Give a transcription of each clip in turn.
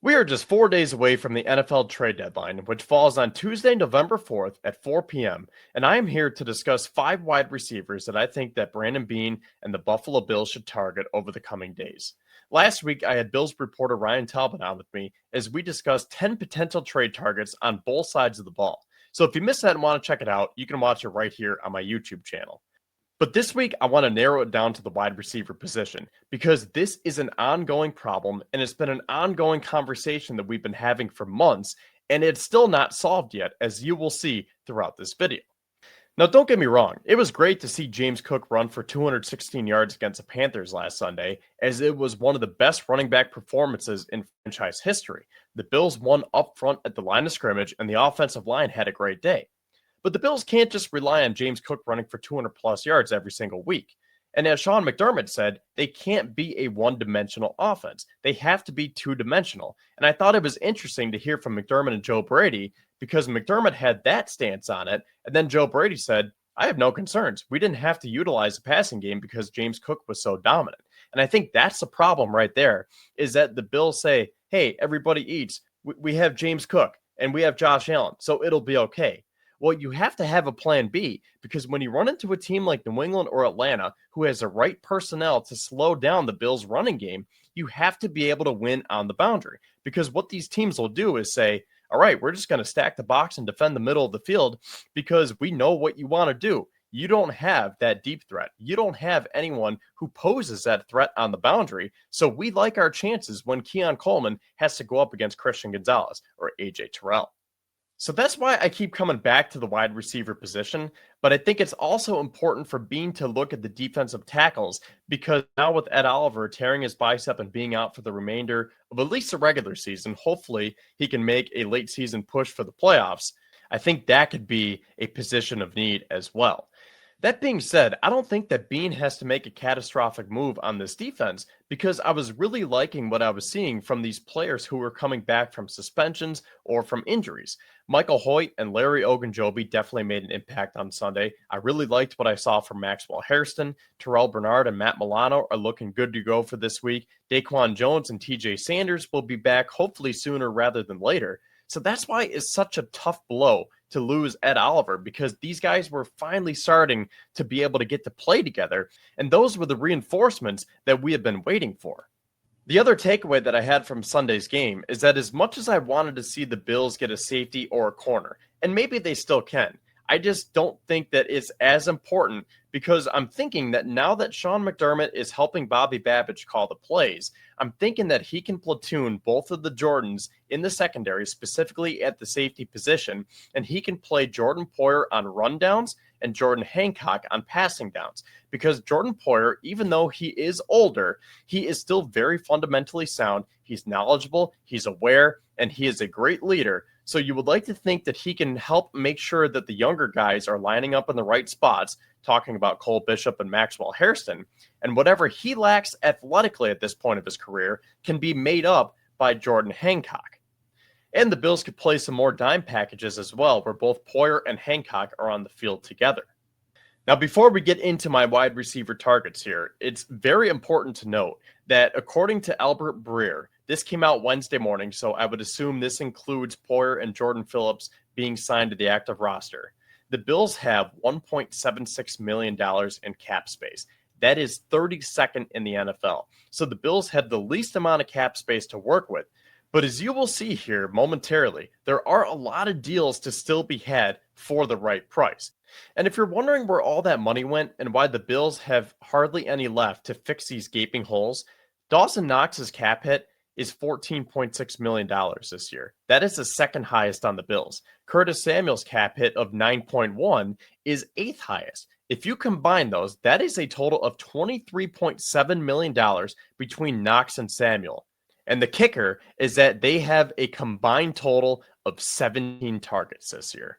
We are just 4 days away from the NFL trade deadline, which falls on Tuesday, November 4th at 4 p.m., and I am here to discuss 5 wide receivers that I think that Brandon Beane and the Buffalo Bills should target over the coming days. Last week, I had Bills reporter Ryan Talbot on with me as we discussed 10 potential trade targets on both sides of the ball. So if you missed that and want to check it out, you can watch it right here on my YouTube channel. But this week, I want to narrow it down to the wide receiver position because this is an ongoing problem and it's been an ongoing conversation that we've been having for months, and it's still not solved yet, as you will see throughout this video. Now, don't get me wrong, it was great to see James Cook run for 216 yards against the Panthers last Sunday, as it was one of the best running back performances in franchise history. The Bills won up front at the line of scrimmage, and the offensive line had a great day. But the Bills can't just rely on James Cook running for 200 plus yards every single week. And as Sean McDermott said, they can't be a one-dimensional offense. They have to be two-dimensional. And I thought it was interesting to hear from McDermott and Joe Brady because McDermott had that stance on it. And then Joe Brady said, I have no concerns. We didn't have to utilize the passing game because James Cook was so dominant. And I think that's the problem right there, is that the Bills say, hey, everybody eats. We have James Cook and we have Josh Allen, so it'll be okay. Well, you have to have a plan B because when you run into a team like New England or Atlanta who has the right personnel to slow down the Bills' running game, you have to be able to win on the boundary. Because what these teams will do is say, all right, we're just going to stack the box and defend the middle of the field because we know what you want to do. You don't have that deep threat. You don't have anyone who poses that threat on the boundary. So we like our chances when Keon Coleman has to go up against Christian Gonzalez or AJ Terrell. So that's why I keep coming back to the wide receiver position, but I think it's also important for Beane to look at the defensive tackles because now with Ed Oliver tearing his bicep and being out for the remainder of at least the regular season, hopefully he can make a late season push for the playoffs. I think that could be a position of need as well. That being said, I don't think that Beane has to make a catastrophic move on this defense because I was really liking what I was seeing from these players who were coming back from suspensions or from injuries. Michael Hoyt and Larry Ogunjobi definitely made an impact on Sunday. I really liked what I saw from Maxwell Hairston. Terrell Bernard and Matt Milano are looking good to go for this week. Daquan Jones and TJ Sanders will be back hopefully sooner rather than later. So that's why it's such a tough blow to lose Ed Oliver because these guys were finally starting to be able to get to play together. And those were the reinforcements that we have been waiting for. The other takeaway that I had from Sunday's game is that as much as I wanted to see the Bills get a safety or a corner, and maybe they still can, I just don't think that it's as important because I'm thinking that now that Sean McDermott is helping Bobby Babbage call the plays, I'm thinking that he can platoon both of the Jordans in the secondary, specifically at the safety position, and he can play Jordan Poyer on rundowns and Jordan Hancock on passing downs. Because Jordan Poyer, even though he is older, he is still very fundamentally sound. He's knowledgeable, he's aware, and he is a great leader. So you would like to think that he can help make sure that the younger guys are lining up in the right spots, talking about Cole Bishop and Maxwell Hairston, and whatever he lacks athletically at this point of his career can be made up by Jordan Hancock. And the Bills could play some more dime packages as well, where both Poyer and Hancock are on the field together. Now, before we get into my wide receiver targets here, it's very important to note that according to Albert Breer, this came out Wednesday morning, so I would assume this includes Poyer and Jordan Phillips being signed to the active roster. The Bills have $1.76 million in cap space. That is 32nd in the NFL. So the Bills have the least amount of cap space to work with. But as you will see here momentarily, there are a lot of deals to still be had for the right price. And if you're wondering where all that money went and why the Bills have hardly any left to fix these gaping holes, Dawson Knox's cap hit is $14.6 million this year. That is the second highest on the Bills. Curtis Samuel's cap hit of 9.1 is eighth highest. If you combine those, that is a total of $23.7 million between Knox and Samuel. And the kicker is that they have a combined total of 17 targets this year.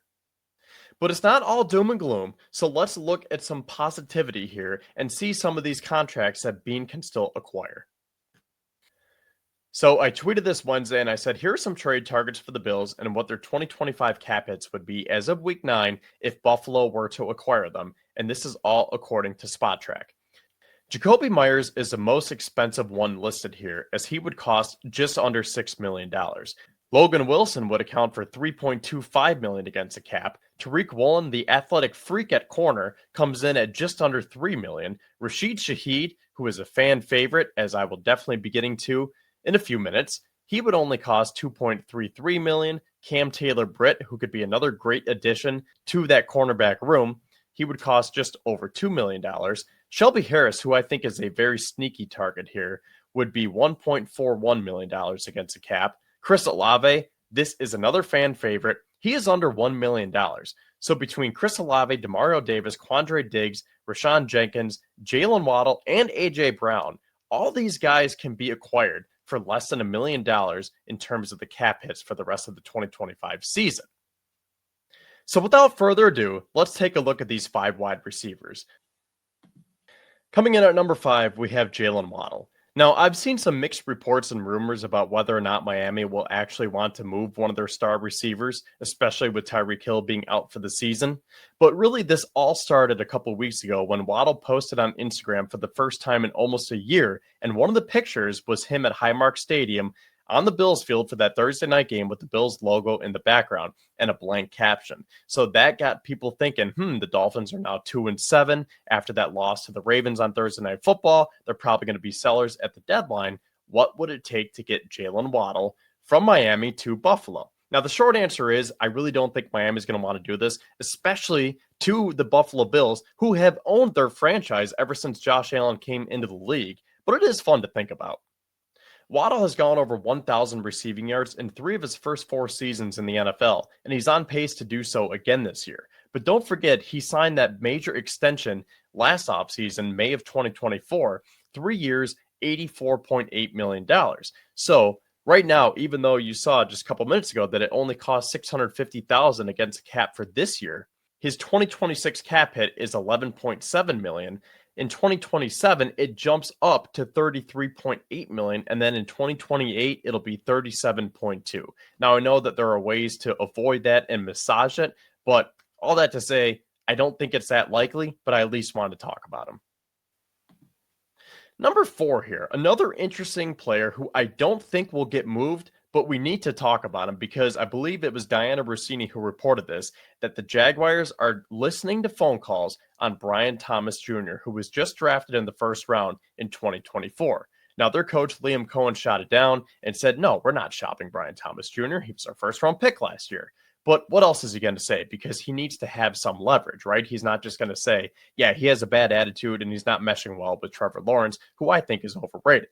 But it's not all doom and gloom, so let's look at some positivity here and see some of these contracts that Beane can still acquire. So I tweeted this Wednesday and I said, here are some trade targets for the Bills and what their 2025 cap hits would be as of week 9 if Buffalo were to acquire them. And this is all according to SpotTrack. Jakobi Meyers is the most expensive one listed here, as he would cost just under $6 million. Logan Wilson would account for $3.25 million against the cap. Tariq Woolen, the athletic freak at corner, comes in at just under $3 million. Rasheed Shahed, who is a fan favorite, as I will definitely be getting to in a few minutes, he would only cost $2.33 million. Cam Taylor-Britt, who could be another great addition to that cornerback room, he would cost just over $2 million. Shelby Harris, who I think is a very sneaky target here, would be $1.41 million against the cap. Chris Olave, this is another fan favorite. He is under $1 million. So between Chris Olave, Demario Davis, Quandre Diggs, Rashawn Jenkins, Jaylen Waddle, and A.J. Brown, all these guys can be acquired for less than $1 million in terms of the cap hits for the rest of the 2025 season. So without further ado, let's take a look at these 5 wide receivers. Coming in at number 5, we have Jaylen Waddle. Now, I've seen some mixed reports and rumors about whether or not Miami will actually want to move one of their star receivers, especially with Tyreek Hill being out for the season. But really, this all started a couple weeks ago when Waddle posted on Instagram for the first time in almost a year, and one of the pictures was him at Highmark Stadium on the Bills field for that Thursday night game with the Bills logo in the background and a blank caption. So that got people thinking, the Dolphins are now 2-7 after that loss to the Ravens on Thursday Night Football. They're probably going to be sellers at the deadline. What would it take to get Jaylen Waddle from Miami to Buffalo? Now, the short answer is I really don't think Miami's going to want to do this, especially to the Buffalo Bills, who have owned their franchise ever since Josh Allen came into the league. But it is fun to think about. Waddle has gone over 1,000 receiving yards in 3 of his first 4 seasons in the NFL, and he's on pace to do so again this year. But don't forget, he signed that major extension last offseason, May of 2024, 3 years, $84.8 million. So right now, even though you saw just a couple minutes ago that it only cost $650,000 against the cap for this year, his 2026 cap hit is $11.7 million. In 2027, it jumps up to $33.8 million, and then in 2028, it'll be $37.2. Now, I know that there are ways to avoid that and massage it, but all that to say, I don't think it's that likely, but I at least wanted to talk about him. Number 4 here, another interesting player who I don't think will get moved, but we need to talk about him because I believe it was Diana Rossini who reported this, that the Jaguars are listening to phone calls on Brian Thomas Jr., who was just drafted in the first round in 2024. Now, their coach, Liam Cohen, shot it down and said, no, we're not shopping Brian Thomas Jr. He was our first round pick last year. But what else is he going to say? Because he needs to have some leverage, right? He's not just going to say, yeah, he has a bad attitude and he's not meshing well with Trevor Lawrence, who I think is overrated.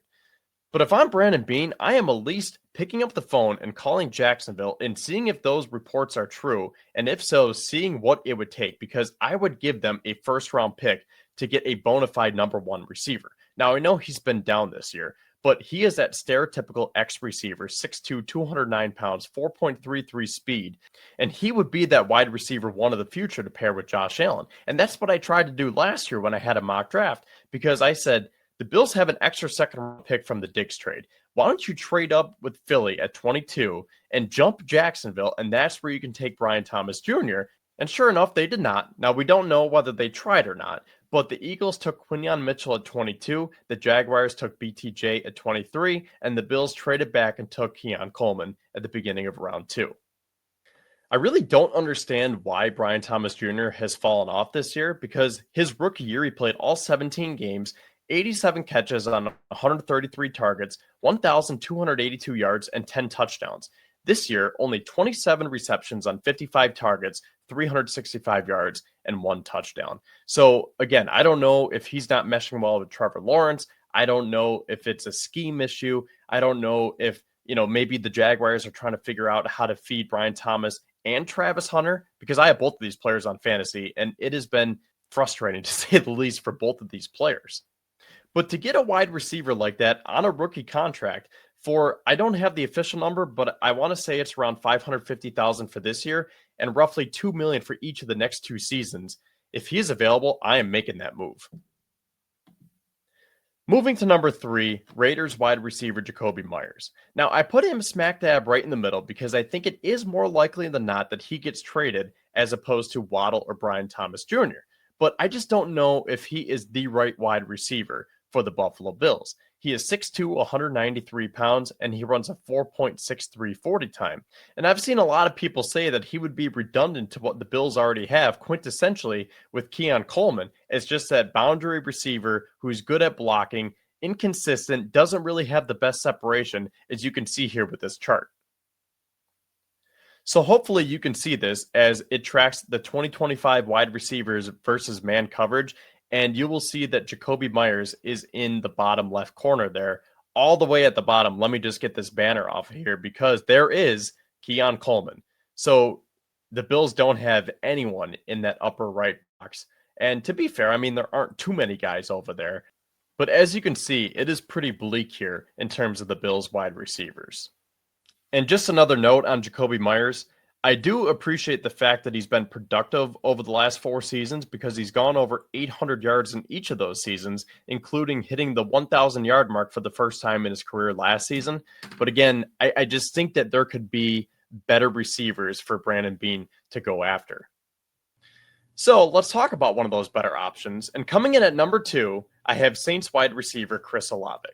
But if I'm Brandon Beane, I am at least picking up the phone and calling Jacksonville and seeing if those reports are true. And if so, seeing what it would take, because I would give them a first-round pick to get a bona fide number 1 receiver. Now, I know he's been down this year, but he is that stereotypical X receiver, 6'2", 209 pounds, 4.33 speed. And he would be that wide receiver 1 of the future to pair with Josh Allen. And that's what I tried to do last year when I had a mock draft, because I said, the Bills have an extra second pick from the Diggs trade. Why don't you trade up with Philly at 22 and jump Jacksonville, and that's where you can take Brian Thomas Jr. And sure enough, they did not. Now, we don't know whether they tried or not, but the Eagles took Quinyon Mitchell at 22, the Jaguars took BTJ at 23, and the Bills traded back and took Keon Coleman at the beginning of round 2. I really don't understand why Brian Thomas Jr. has fallen off this year, because his rookie year, he played all 17 games, 87 catches on 133 targets, 1,282 yards, and 10 touchdowns. This year, only 27 receptions on 55 targets, 365 yards, and 1 touchdown. So, again, I don't know if he's not meshing well with Trevor Lawrence. I don't know if it's a scheme issue. I don't know if, maybe the Jaguars are trying to figure out how to feed Brian Thomas and Travis Hunter, because I have both of these players on fantasy, and it has been frustrating to say the least for both of these players. But to get a wide receiver like that on a rookie contract for, I don't have the official number, but I want to say it's around $550,000 for this year and roughly $2 million for each of the next 2 seasons. If he is available, I am making that move. Moving to number 3, Raiders wide receiver Jakobi Meyers. Now, I put him smack dab right in the middle because I think it is more likely than not that he gets traded as opposed to Waddle or Brian Thomas Jr. But I just don't know if he is the right wide receiver for the Buffalo Bills. He is 6'2", 193 pounds, and he runs a 4.63 40 time. And I've seen a lot of people say that he would be redundant to what the Bills already have, quintessentially with Keon Coleman. It's just that boundary receiver who's good at blocking, inconsistent, doesn't really have the best separation, as you can see here with this chart. So hopefully you can see this as it tracks the 2025 wide receivers versus man coverage, and you will see that Jakobi Meyers is in the bottom left corner there, all the way at the bottom. Let me just get this banner off of here because there is Keon Coleman. So the Bills don't have anyone in that upper right box. And to be fair, I mean, there aren't too many guys over there. But as you can see, it is pretty bleak here in terms of the Bills wide receivers. And just another note on Jakobi Meyers. I do appreciate the fact that he's been productive over the last 4 seasons because he's gone over 800 yards in each of those seasons, including hitting the 1,000 yard mark for the first time in his career last season. But again, I just think that there could be better receivers for Brandon Beane to go after. So let's talk about one of those better options. And coming in at number 2, I have Saints wide receiver Chris Olave.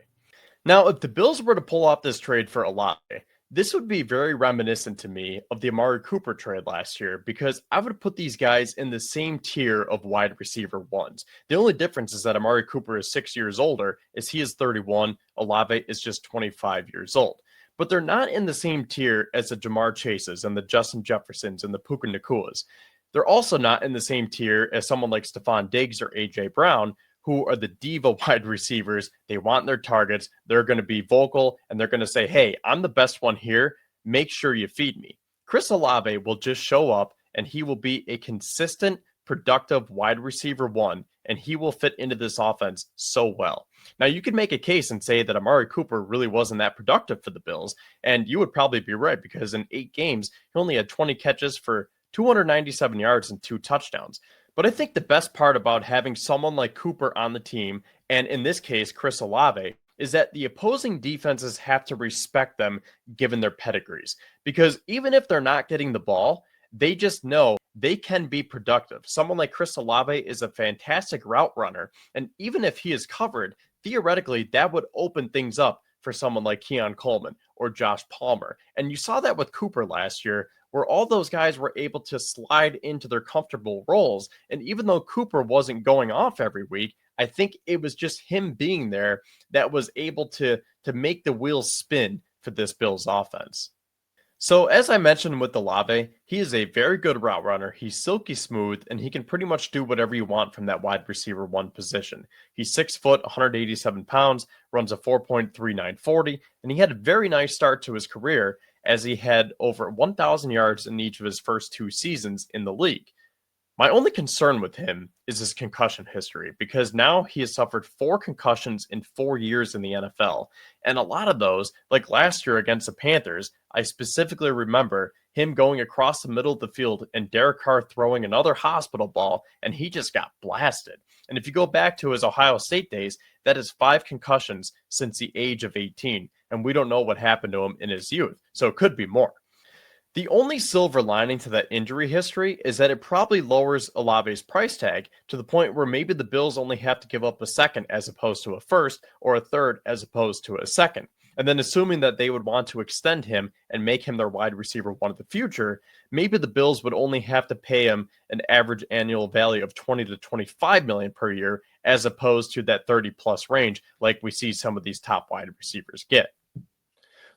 Now, if the Bills were to pull off this trade for Olave, this would be very reminiscent to me of the Amari Cooper trade last year because I would put these guys in the same tier of wide receiver ones. The only difference is that Amari Cooper is 6 years older, as he is 31. Olave is just 25 years old. But they're not in the same tier as the Jamar Chases and the Justin Jeffersons and the Puka Nakuas. They're also not in the same tier as someone like Stephon Diggs or A.J. Brown, who are the diva wide receivers. They want their targets. They're going to be vocal, and they're going to say, hey, I'm the best one here. Make sure you feed me. Chris Olave will just show up, and he will be a consistent, productive wide receiver 1, and he will fit into this offense so well. Now, you could make a case and say that Amari Cooper really wasn't that productive for the Bills, and you would probably be right because in 8 games, he only had 20 catches for 297 yards and 2 touchdowns. But I think the best part about having someone like Cooper on the team, and in this case, Chris Olave, is that the opposing defenses have to respect them given their pedigrees. Because even if they're not getting the ball, they just know they can be productive. Someone like Chris Olave is a fantastic route runner. And even if he is covered, theoretically, that would open things up for someone like Keon Coleman or Josh Palmer. And you saw that with Cooper last year, where all those guys were able to slide into their comfortable roles. And even though Cooper wasn't going off every week, I think it was just him being there that was able to make the wheels spin for this Bills offense. So as I mentioned with Olave, he is a very good route runner. He's silky smooth, and he can pretty much do whatever you want from that wide receiver 1 position. He's 6 foot, 187 pounds, runs a 4.39 40, and he had a very nice start to his career as he had over 1,000 yards in each of his first 2 seasons in the league. My only concern with him is his concussion history, because now he has suffered 4 concussions in 4 years in the NFL. And a lot of those, like last year against the Panthers, I specifically remember him going across the middle of the field and Derek Carr throwing another hospital ball, and he just got blasted. And if you go back to his Ohio State days, that is 5 concussions since the age of 18. And we don't know what happened to him in his youth, so it could be more. The only silver lining to that injury history is that it probably lowers Olave's price tag to the point where maybe the Bills only have to give up a second as opposed to a first, or a third as opposed to a second. And then assuming that they would want to extend him and make him their wide receiver 1 of the future, maybe the Bills would only have to pay him an average annual value of 20 to 25 million per year, as opposed to that 30 plus range like we see some of these top wide receivers get.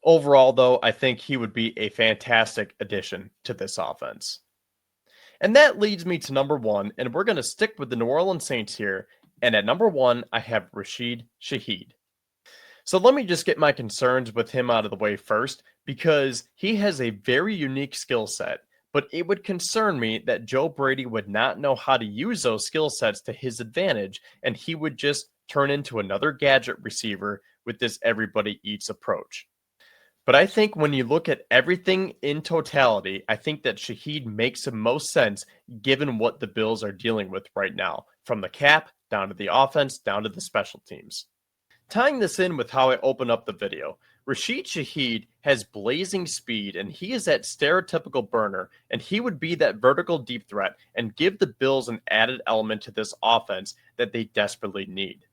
Overall, though, I think he would be a fantastic addition to this offense. And that leads me to number 1, and we're going to stick with the New Orleans Saints here. And at number 1, I have Rasheed Shahed. So let me just get my concerns with him out of the way first, because he has a very unique skill set, but it would concern me that Joe Brady would not know how to use those skill sets to his advantage, and he would just turn into another gadget receiver with this everybody eats approach. But I think when you look at everything in totality, I think that Shahed makes the most sense given what the Bills are dealing with right now, from the cap down to the offense, down to the special teams. Tying this in with how I open up the video, Rasheed Shahed has blazing speed, and he is that stereotypical burner, and he would be that vertical deep threat and give the Bills an added element to this offense that they desperately need.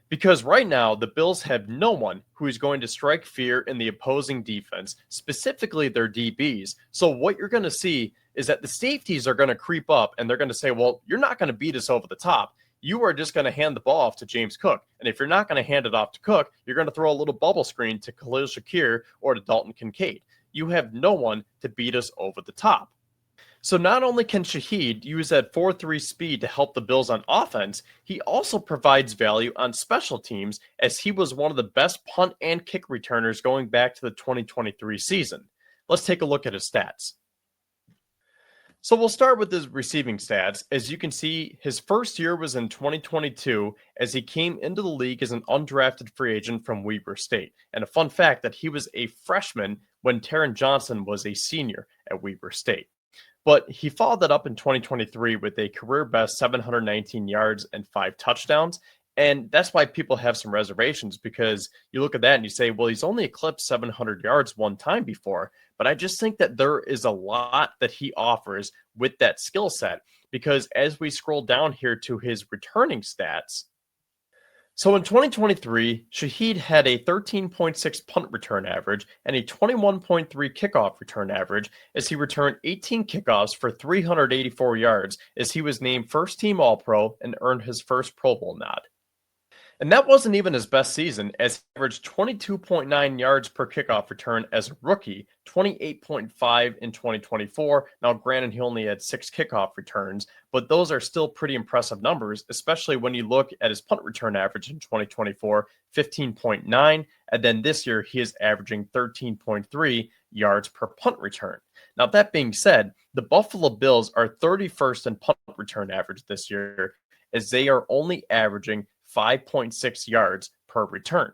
Because right now, the Bills have no one who is going to strike fear in the opposing defense, specifically their DBs. So, what you're going to see is that the safeties are going to creep up and they're going to say, well, you're not going to beat us over the top. You are just going to hand the ball off to James Cook. And if you're not going to hand it off to Cook, you're going to throw a little bubble screen to Khalil Shakir or to Dalton Kincaid. You have no one to beat us over the top. So not only can Shahed use that 4-3 speed to help the Bills on offense, he also provides value on special teams as he was one of the best punt and kick returners going back to the 2023 season. Let's take a look at his stats. So we'll start with his receiving stats. As you can see, his first year was in 2022 as he came into the league as an undrafted free agent from Weber State. And a fun fact that he was a freshman when Taron Johnson was a senior at Weber State. But he followed that up in 2023 with a career best 719 yards and 5 touchdowns. And that's why people have some reservations, because you look at that and you say, well, he's only eclipsed 700 yards one time before. But I just think that there is a lot that he offers with that skill set, because as we scroll down here to his returning stats, so in 2023, Shahed had a 13.6 punt return average and a 21.3 kickoff return average as he returned 18 kickoffs for 384 yards as he was named first team All-Pro and earned his first Pro Bowl nod. And that wasn't even his best season, as he averaged 22.9 yards per kickoff return as a rookie, 28.5 in 2024. Now, granted, he only had 6 kickoff returns, but those are still pretty impressive numbers, especially when you look at his punt return average in 2024, 15.9. And then this year, he is averaging 13.3 yards per punt return. Now, that being said, the Buffalo Bills are 31st in punt return average this year, as they are only averaging 5.6 yards per return.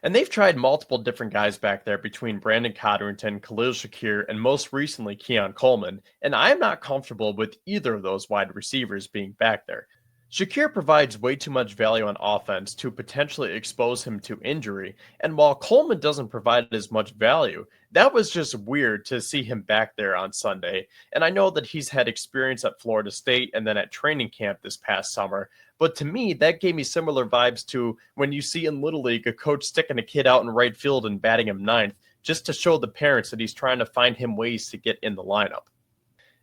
And they've tried multiple different guys back there between Brandon Codrington, Khalil Shakir, and most recently Keon Coleman. And I'm not comfortable with either of those wide receivers being back there. Shakir provides way too much value on offense to potentially expose him to injury. And while Coleman doesn't provide as much value, that was just weird to see him back there on Sunday. And I know that he's had experience at Florida State and then at training camp this past summer. But to me, that gave me similar vibes to when you see in Little League a coach sticking a kid out in right field and batting him ninth, just to show the parents that he's trying to find him ways to get in the lineup.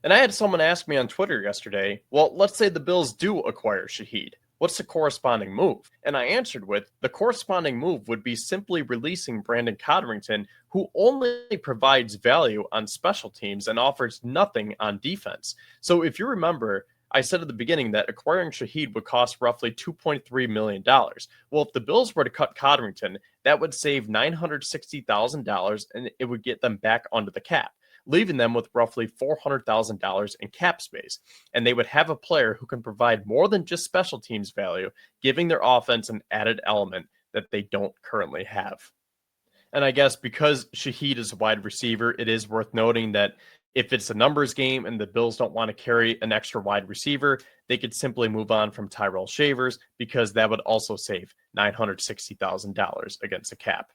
And I had someone ask me on Twitter yesterday, well, let's say the Bills do acquire Shahed. What's the corresponding move? And I answered with, the corresponding move would be simply releasing Brandon Codrington, who only provides value on special teams and offers nothing on defense. So if you remember, I said at the beginning that acquiring Shahed would cost roughly $2.3 million. Well, if the Bills were to cut Codrington, that would save $960,000 and it would get them back onto the cap, leaving them with roughly $400,000 in cap space. And they would have a player who can provide more than just special teams value, giving their offense an added element that they don't currently have. And I guess because Shahed is a wide receiver, it is worth noting that if it's a numbers game and the Bills don't want to carry an extra wide receiver, they could simply move on from Tyrell Shavers, because that would also save $960,000 against the cap.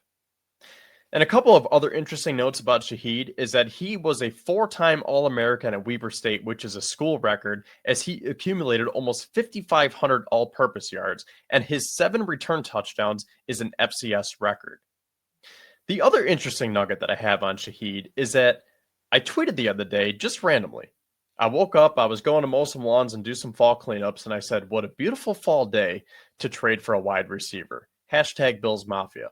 And a couple of other interesting notes about Shahed is that he was a 4-time All-American at Weber State, which is a school record, as he accumulated almost 5,500 all-purpose yards, and his 7 return touchdowns is an FCS record. The other interesting nugget that I have on Shahed is that I tweeted the other day, just randomly. I woke up, I was going to mow some lawns and do some fall cleanups, and I said, what a beautiful fall day to trade for a wide receiver. Hashtag Bills Mafia.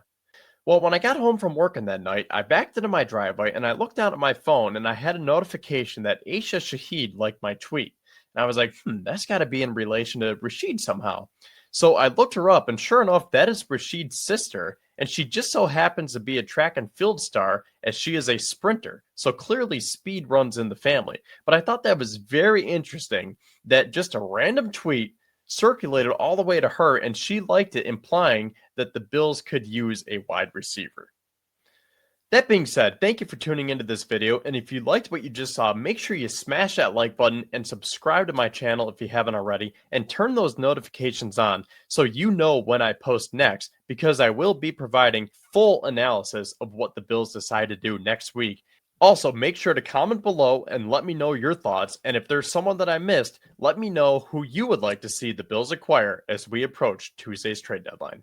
Well, when I got home from working that night, I backed into my driveway and I looked down at my phone and I had a notification that Aisha Shahed liked my tweet. And I was like, that's got to be in relation to Rasheed somehow. So I looked her up, and sure enough, that is Rasheed's sister. And she just so happens to be a track and field star, as she is a sprinter. So clearly speed runs in the family. But I thought that was very interesting that just a random tweet circulated all the way to her, and she liked it, implying that the Bills could use a wide receiver. That being said, thank you for tuning into this video, and if you liked what you just saw, make sure you smash that like button and subscribe to my channel if you haven't already, and turn those notifications on so you know when I post next, because I will be providing full analysis of what the Bills decide to do next week Also, make sure to comment below and let me know your thoughts. And if there's someone that I missed, let me know who you would like to see the Bills acquire as we approach Tuesday's trade deadline.